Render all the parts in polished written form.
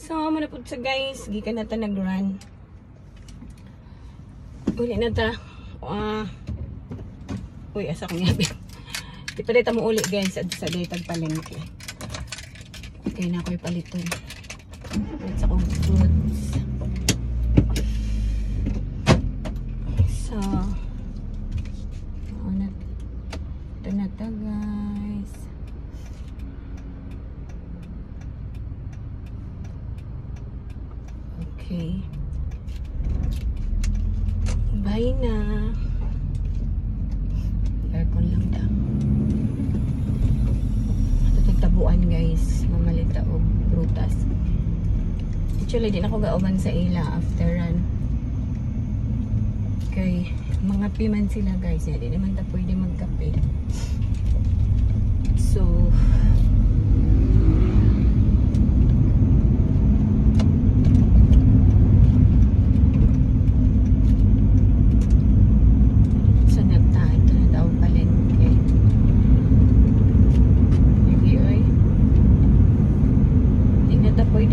So, muna po sa guys, gikan na ta nag-run. Uli na ta. Uy, asa kong yabi. Di pa dito mo uli guys, sa daytag palengke. Okay na ako'y paliton. Let's akong fruits. So, ito na ta guys. Okay. Bye na. Aircon lang ta. Tabuan guys, mamalita og prutas. Actually, di na ako gauban sa ila after run. Kay mga piman sila guys, di naman ta pwede magkape. So,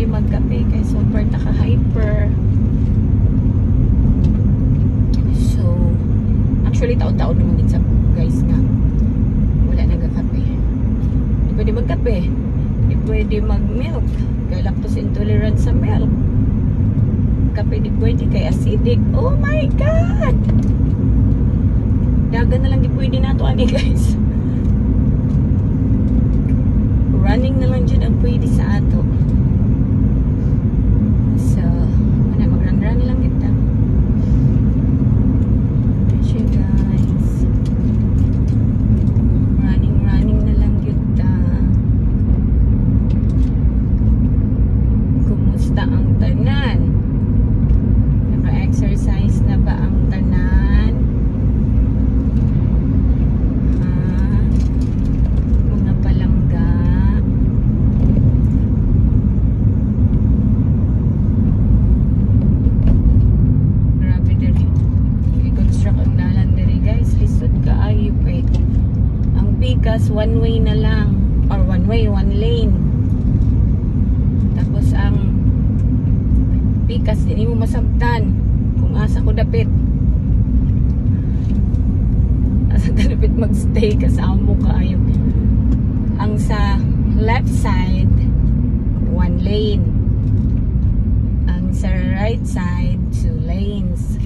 magkape kay super naka-hyper. So, actually taon-taon naman din sa guys nga wala nagkakape. Hindi pwede magkape. Hindi pwede mag-milk. Kay lactose intolerant sa milk. Kape di pwede kay acidic. Oh my God! Dagan na lang di pwede na ito ani guys. Running na lang dyan ang pwede sa ato. One way na lang or one way, one lane. Tapos ang pikas hindi mo masabtan kung asa ko dapit. Asa ka dapit magstay ka sa amo kaayo. Ang sa left side one lane. Ang sa right side two lanes.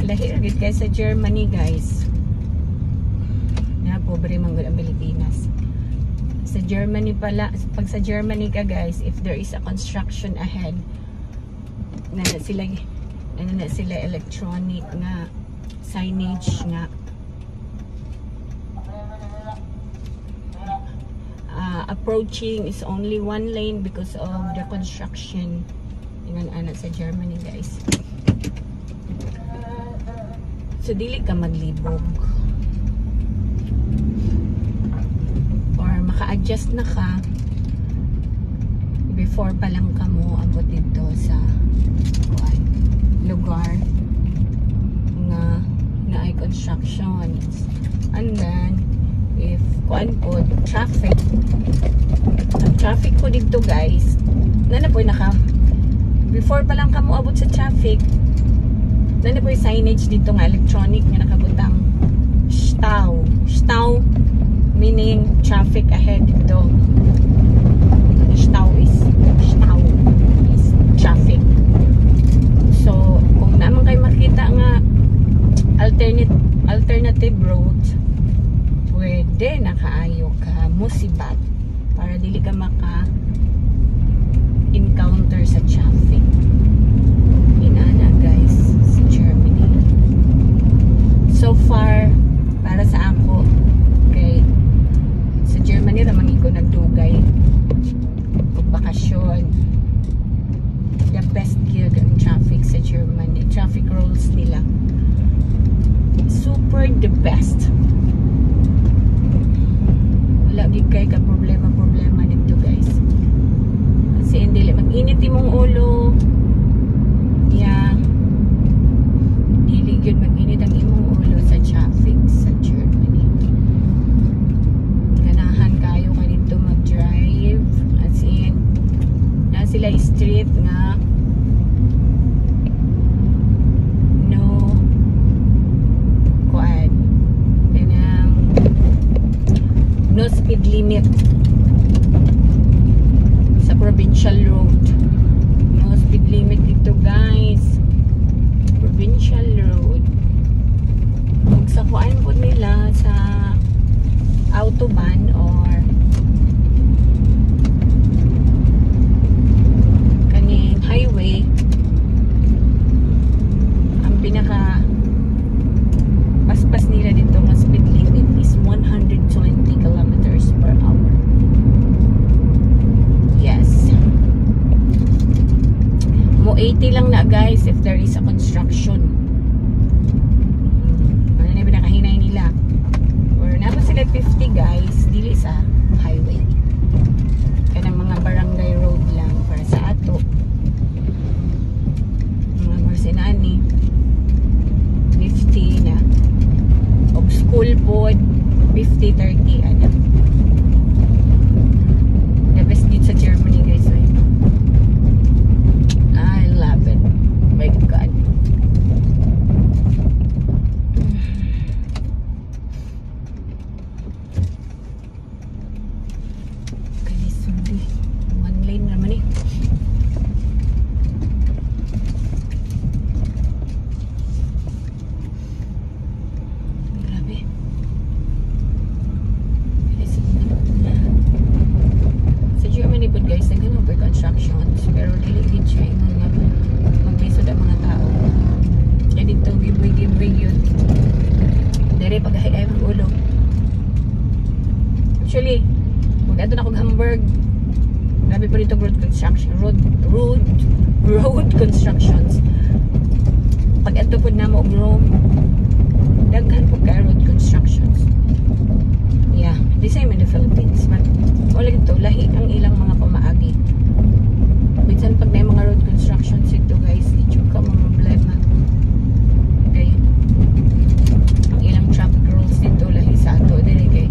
Lahir gid kay sa Germany guys. Pobre manggod ang Pilipinas. Sa Germany pala, pag sa Germany ka guys, if there is a construction ahead, na sila electronic nga signage nga approaching is only one lane because of the construction. Anak sa Germany guys. So dili ka maglibog. Maka-adjust na ka before pa lang ka mo abot dito sa lugar na ay construction. And then if po traffic po dito guys na po naka before pa lang ka mo abot sa traffic na po yung signage dito nga electronic nga nakabutang stau meaning traffic ahead dito. Stau is traffic. So, kung naman kayo makita nga alternative road, pwede nakaayo ka musibat para dili ka maka-encounter sa traffic. Inana guys sa Germany. So far, para sa ako, okay, Germany ramang ko nagdugay o bakasyon. The best gig ang traffic sa Germany. Traffic rules nila super the best. Wala gig kay ka problema dito guys. Kasi hindi mag-init imong ulo. Yeah. Dili gyud mag-init ang imong ulo sa traffic sa Germany. Kayo ka dito mag-drive as in sila street nga no kuan kanang no speed limit sa provincial road. No speed limit dito guys, provincial road. Kung sa kuan po nila sa autobahn or kaning highway, ang pinaka paspas nila dito nga speed limit is 120 kilometers per hour. Yes. Mo 80 lang na guys if there is a construction. Ano na pinakahinay nila. Or naman sila 50 guys, dili sa highway. Kanang mga barangay road lang para sa ato. Mga Marsinani 50 na. Og school pod 50-30 ano. The best dito sa Germany guys. I love it. My God. Sorry. One lane naman eh. Grabe. Sa Germany po guys, nagano over constructions. Pero dili siya yung mga maglisod ang mga tao. Kaya dito, giboy yun. Dari pag-hay ang ulo. Actually, ato na kong Hamburg. Grabe pa dito road construction. Road constructions. Pag ato po na mo Rome, daghan po ka road constructions. Yeah, the same in the Philippines. But wala ito, lahi ang ilang mga pamaagi. Minsan pag may mga road constructions ito guys, dito ka mga problema. Okay. Ang ilang traffic rules dito, lahi sa ato. Dili kay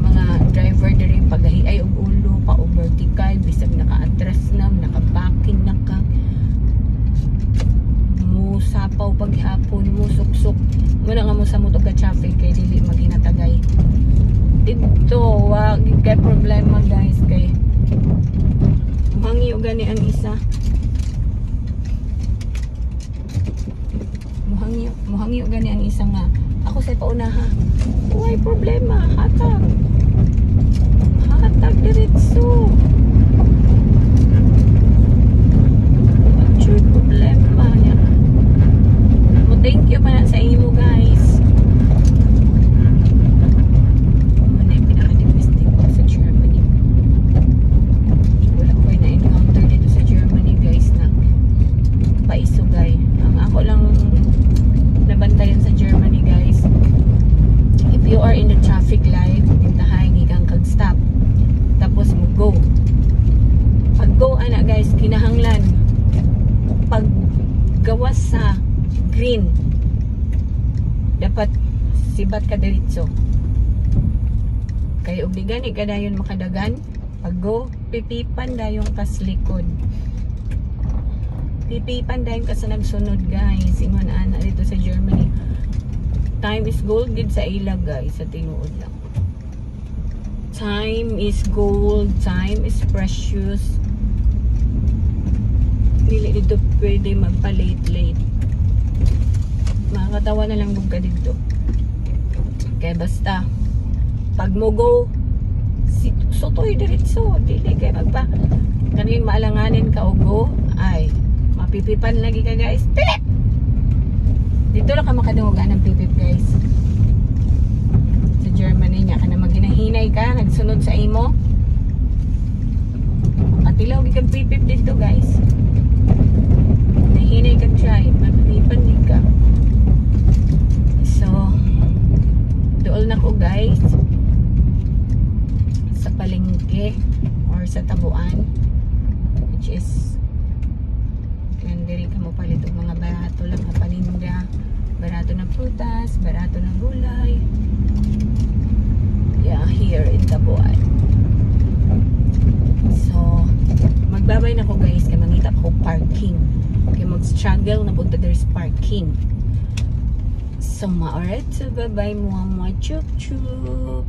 mga driver diri paghahiay og ulo pa overtikay bisag naka-atras na nakabakin na ka mo sapaw paghapon mo suksok muna nga mo sa moto ka traffic kay dili maginatagay dito wag kay problema guys kay muhangi og gani ang isa muhangi og gani ang isa nga ako sa paunaha why problema hatag diretso. What's your problema? Mo thank you pa na sa imo guys. Ano yung pinaka-domestic ko sa Germany? Wala ko na-encounter dito sa Germany guys na paisugay. Ang ako lang nabantayan sa Germany guys, if you are in the traffic light, intahay gigang kag-stop. Tapos mo go. Pag go ana guys, kinahanglan pag gawas sa green dapat sibat ka diretso. Kay og digani ka dayon makadagan. Pag go, pipipan dayon kas likod. Pipipan dayon ka sa nagsunod guys. Ingon ana dito sa Germany. Time is gold gid sa ila guys, sa tinuod lang. Time is gold, time is precious. Dili dito pwede magpa-late. Makakatawa na lang ka dito. Kaya basta, pag mo go, sotoy diretso. Dili kaya magpa, kaning maalanganin ka o go, ay, mapipipan lagi ka guys. Pipip! Dito lang ka makadungan ng pipip guys. Germany niya kana maginahinay ka nagsunod sa imo patilaw gid pipip dito guys nahinay ka try mapipan din ka so dool na ko guys sa palengke or sa tabuan which is diri ka mo palit og mga barato lang na paninda barato ng prutas barato ng gulay. Yeah, here in Tabuan. So, mag Magbabay na ko guys, kaya mangita ko parking. Kaya mag-struggle na punta there's parking. So, alright, so bye-bye, mga chup-chup.